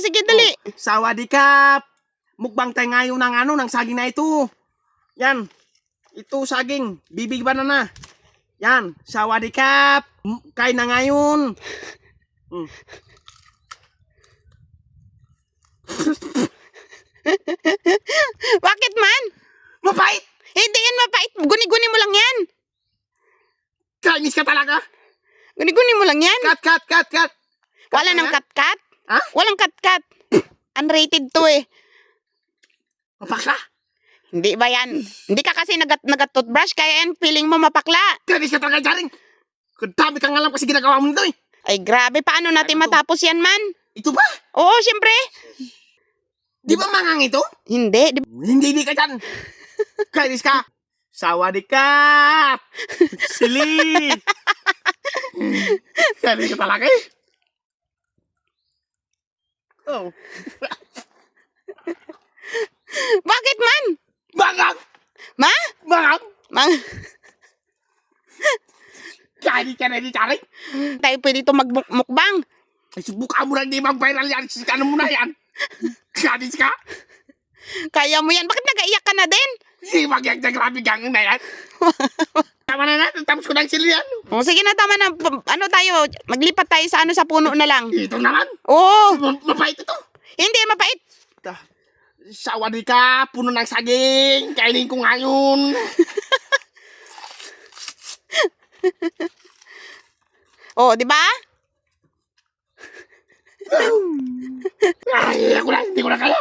sige, dali. Sawadikap. Mukbang tayo ngayon ng saging na ito. Yan. Ito saging. Bibig banana. Yan. Sawadikap. Kain na ngayon. Bakit man? Mapait! Hindi yan mapait. Guni-guni mo lang yan. Kainis ka talaga. Guni-guni mo lang yan. Cut. Wala nang kat-kat. Ha? Walang kat-kat. Unrated to eh. Mapakla. Hindi ba yan? Hindi ka kasi nagat-toothbrush, kaya yan feeling mo mapakla. Kainis ka talaga, Jaring. Dami kang alam kasi ginagawa mo nito eh. Ay grabe, paano natin Ano to? matapos yan man? Ito ba? Oo, siyempre. Di ba mangang ito? Hindi. Hindi ka dyan. Kainis ka. Sawadikap. Sili. Kainis ka talaga eh. Oh. Bakit man? Mangang. Ma? Mangang. Kainis ka na ni Jaring. Tayo pwede ito magmukbang. Ay, subukan mo lang di mag-viral yan. Ano mo na yan? Kainis ka. Kaya mo yan. Bakit nag-aiyak ka na din? Hindi mag-iyak na grabe gangang na yan. Tama na natin. Tapos ko ng sili yan. O sige na, tama na. Ano tayo? Maglipat tayo sa puno na lang. Ito naman. Oo. Mapait ito. Hindi, mapait. Sawadikap. Puno ng saging. Kainin ko ngayon. O, di ba? Ay, ako na. Hindi ko na kaya.